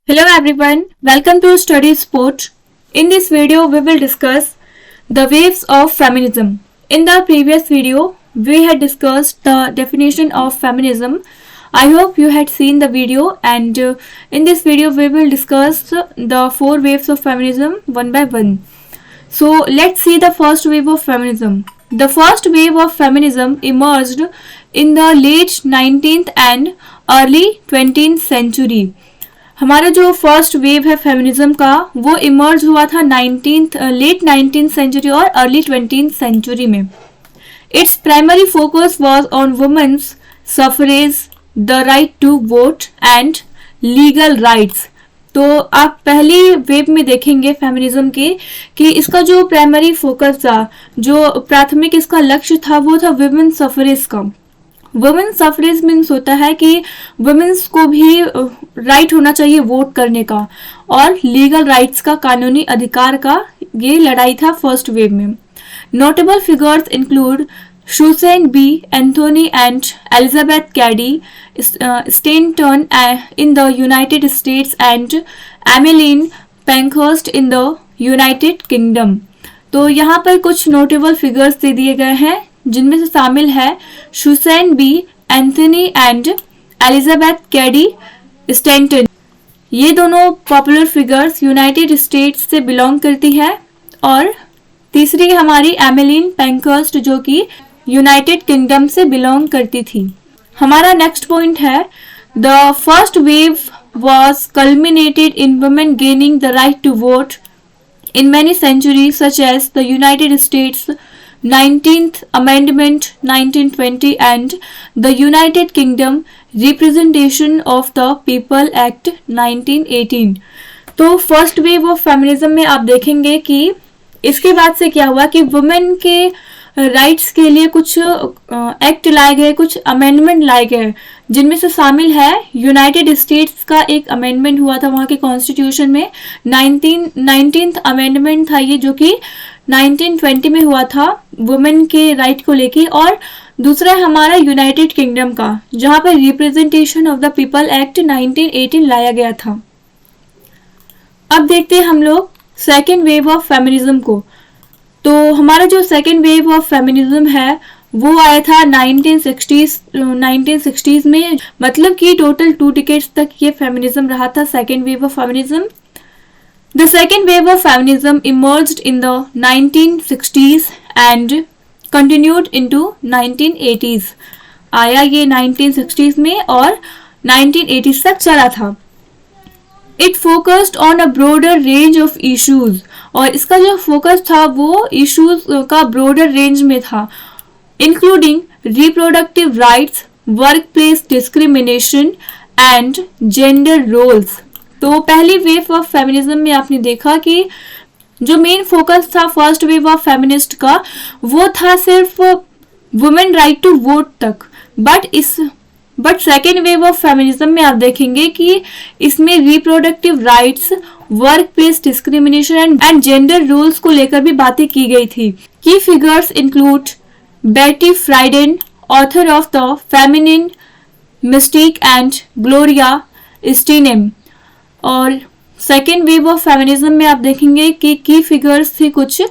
Hello everyone, welcome to Study Sport. In this video, we will discuss the waves of feminism. In the previous video, we had discussed the definition of feminism. I hope you had seen the video, and in this video, we will discuss the four waves of feminism one by one. So let's see the first wave of feminism. The first wave of feminism emerged in the late 19th and early 20th century. हमारा जो first wave है feminism का वो emerge हुआ था late 19th century और early 20th century में. Its primary focus was on women's suffrage, the right to vote and legal rights. तो आप पहली वेव में देखेंगे फेमिनिज्म के कि इसका जो प्राइमरी फोकस था, जो प्राथमिक इसका लक्ष्य था, वो था वुमेन सफरेज का. वुमेन सफरेज मीन्स होता है कि वुमेन्स को भी राइट होना चाहिए वोट करने का और लीगल राइट्स का, कानूनी अधिकार का. ये लड़ाई था फर्स्ट वेव में. Notable figures include Susan B Anthony and Elizabeth Cady Stanton in the United States and Emmeline Pankhurst in the United Kingdom. तो यहाँ पर कुछ नोटेबल फिगर्स दे दिए गए हैं जिनमें से शामिल है Susan B Anthony and Elizabeth Cady Stanton. ये दोनों पॉपुलर फिगर्स यूनाइटेड स्टेट्स से बिलोंग करती है. और तीसरी हमारी एमिलीन पैंकर्स्ट जो कि यूनाइटेड किंगडम से बिलोंग करती थी. हमारा नेक्स्ट पॉइंट है the first wave was culminated in women gaining the right to vote in many centuries such as the United States 19th Amendment 1920 and the United Kingdom Representation of the People Act 1918. तो first wave of feminism में आप देखेंगे कि इसके बाद से क्या हुआ कि वुमेन के राइट्स के लिए कुछ एक्ट लाए गए, कुछ अमेंडमेंट लाए गए, जिनमें से शामिल है यूनाइटेड स्टेट्स का एक अमेंडमेंट हुआ था वहाँ के कॉन्स्टिट्यूशन में. 19th अमेंडमेंट था ये, जो कि 1920 में हुआ था वुमेन के राइट को लेके. और दूसरा है हमारा यूनाइटेड किंगडम का, जहाँ पर representation of the people act 1918 लाया गया था. अब देखते हैं हम लोग सेकेंड वेव ऑफ फेमिनिज्म को. तो हमारा जो सेकेंड वेव ऑफ फेमिनिज्म है वो आया था 1960s में. मतलब कि टोटल 2 डिकेड्स तक ये फेमिनिज्म रहा था, second wave of feminism. The second wave of feminism emerged in the 1960s and continued into 1980s. आया ये 1960s में और 1980s तक चला था. It focused on a broader range of issues. और इसका जो फोकस था वो इश्यूज का ब्रॉडर रेंज में था, including reproductive rights, workplace discrimination and gender roles. तो पहली वेव ऑफ फेमिनिज्म में आपने देखा कि जो मेन फोकस था फर्स्ट वेव ऑफ फेमिनिस्ट का वो था सिर्फ वुमेन राइट टू वोट तक. But second wave of feminism में आप देखेंगे कि इसमें reproductive rights, workplace discrimination and gender rules को लेकर भी बातें की गई थी. की figures include Betty Friedan, author of the Feminine Mystique and Gloria Steinem. और सेकेंड वेव ऑफ फेमिनिज्म में आप देखेंगे कि की फिगर्स थी कुछ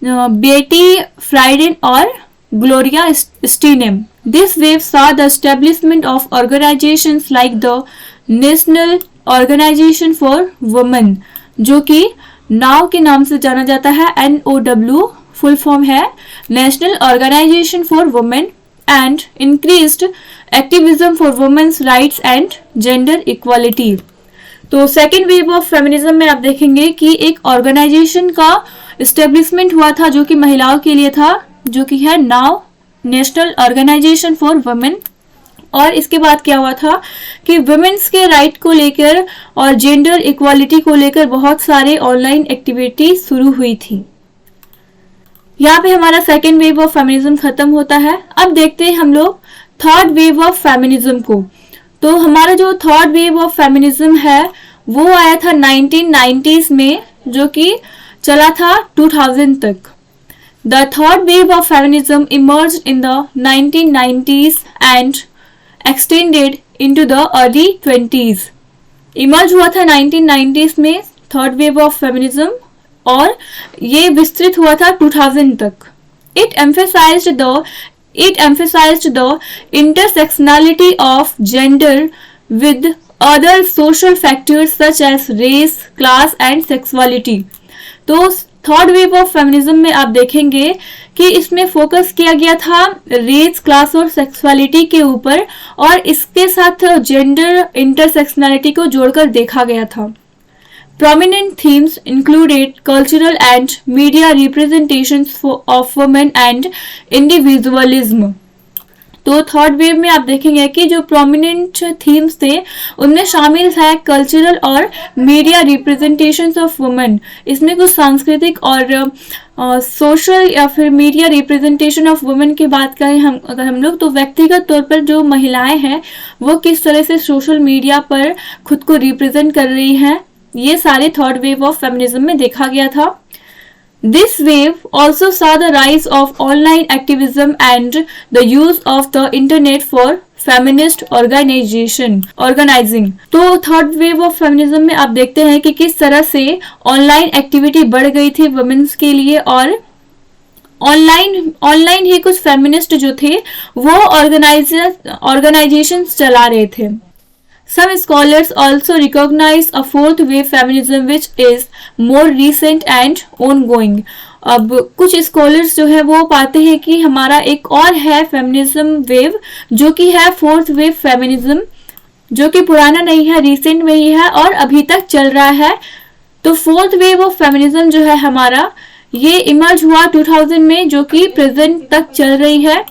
बेटी फ्राइडेन और Gloria स्टीनेम. This wave saw the establishment of organizations like the National Organization for Women, जो कि नाव के नाम से जाना जाता है. NOW फुल फॉर्म है national organization for women, and increased activism for women's rights and gender equality. तो सेकेंड वेव ऑफ फेमिनिज्म में आप देखेंगे कि एक ऑर्गेनाइजेशन का इस्टेब्लिशमेंट हुआ था जो कि महिलाओं के लिए था, जो कि है नाव नेशनल ऑर्गेनाइजेशन फॉर वुमेन. और इसके बाद क्या हुआ था कि वुमेन्स के राइट को लेकर और जेंडर इक्वालिटी को लेकर बहुत सारे ऑनलाइन एक्टिविटी शुरू हुई थी. यहाँ पे हमारा सेकेंड वेव ऑफ फेमिनिज्म खत्म होता है. अब देखते हैं हम लोग थर्ड वेव ऑफ फेमिनिज्म को. तो हमारा जो थर्ड वेव ऑफ फेमिनिज्म है वो आया था 1990s में, जो कि चला था 2000 तक. The third wave of feminism emerged in the 1990s and extended into the early 20s. Emerge हुआ था 1990s में थर्ड वेव ऑफ फेमिनिज्म और ये विस्तृत हुआ था 2000 तक। It emphasized the intersectionality of gender with other social factors such as race, class and sexuality। तो थर्ड वेव ऑफ फेमिनिज्म में आप देखेंगे कि इसमें फोकस किया गया था रेस, क्लास और सेक्सुअलिटी के ऊपर और इसके साथ जेंडर इंटरसेक्शनैलिटी को जोड़कर देखा गया था। Prominent themes included cultural and media representations of women and individualism। तो थर्ड वेव में आप देखेंगे कि जो प्रोमिनेंट थीम्स थे उनमें शामिल है कल्चरल और मीडिया रिप्रेजेंटेशंस ऑफ वुमेन। इसमें कुछ सांस्कृतिक और सोशल या फिर मीडिया रिप्रेजेंटेशन ऑफ वुमेन की बात करें अगर हम लोग, तो व्यक्तिगत तौर पर जो महिलाएं हैं वो किस तरह से सोशल मीडिया पर खुद को रिप्रेजेंट कर रही हैं, ये सारे थर्ड वेव ऑफ फेमिनिज्म में देखा गया था। This wave also saw the rise of online activism and the use of the internet for feminist organizing। तो थर्ड वेव ऑफ फेमिनिज्म में आप देखते हैं कि किस तरह से ऑनलाइन एक्टिविटी बढ़ गई थी वुमेन्स के लिए और ऑनलाइन ही कुछ फेमिनिस्ट जो थे वो ऑर्गेनाइजेशंस चला रहे थे। Some scholars also recognize a fourth wave feminism which is more recent and ongoing। अब कुछ स्कॉलर्स जो है वो पाते हैं कि हमारा एक और है फेमिनिज्म वेव जो कि है फोर्थ वेव फेमिनिज्म, जो कि पुराना नहीं है, रिसेंट में ही है और अभी तक चल रहा है। तो फोर्थ वेव ऑफ फेमिनिज्म जो है हमारा ये इमर्ज हुआ 2000 में, जो कि प्रेजेंट तक चल रही है।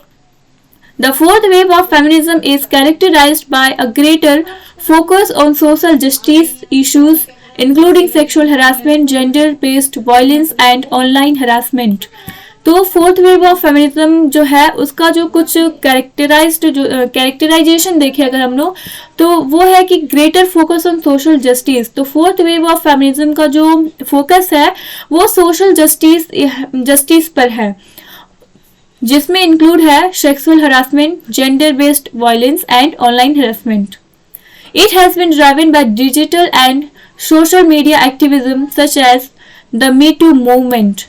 The fourth wave of feminism is characterized by a greater focus on social justice issues, including sexual harassment, gender-based violence, and online harassment। तो फोर्थ वेव ऑफ फेमिनिज्म जो है उसका जो कुछ कैरेक्टराइजेशन देखें अगर हम लोग, तो वो है कि greater focus on social justice. तो फोर्थ वेव ऑफ फेमिनिज्म का जो फोकस है वो सोशल जस्टिस पर है, जिसमें इंक्लूड है sexual harassment, gender based violence and online harassment. It has been driven by digital and social media activism such as the me too movement.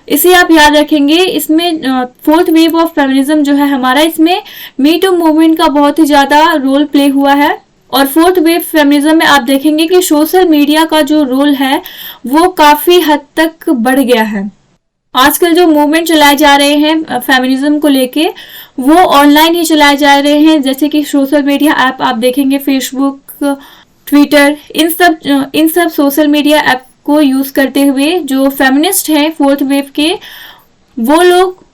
इसे आप याद रखेंगे, इसमें फोर्थ वेव ऑफ फेमिनिज्म जो है हमारा, इसमें मी टू मूवमेंट का बहुत ही ज्यादा रोल प्ले हुआ है। और फोर्थ वेव फेमिनिज्म में आप देखेंगे कि सोशल मीडिया का जो रोल है वो काफी हद तक बढ़ गया है। आजकल जो मूवमेंट चलाए जा रहे हैं फेमिनिज्म को लेके वो ऑनलाइन ही चलाए जा रहे हैं, जैसे कि सोशल मीडिया ऐप आप देखेंगे, फेसबुक, ट्विटर, इन सब सोशल मीडिया ऐप को यूज करते हुए जो फेमिनिस्ट हैं फोर्थ वेव के, वो लोग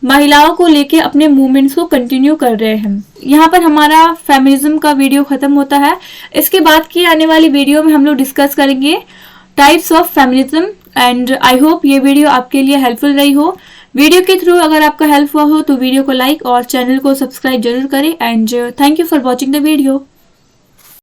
महिलाओं को लेके अपने मूवमेंट्स को कंटिन्यू कर रहे हैं। यहाँ पर हमारा फेमिनिज्म का वीडियो खत्म होता है। इसके बाद की आने वाली वीडियो में हम लोग डिस्कस करेंगे types of feminism and I hope ये वीडियो आपके लिए हेल्पफुल रही हो। वीडियो के थ्रू अगर आपका हेल्प हुआ हो तो वीडियो को लाइक और चैनल को सब्सक्राइब जरूर करें and thank you for watching the video.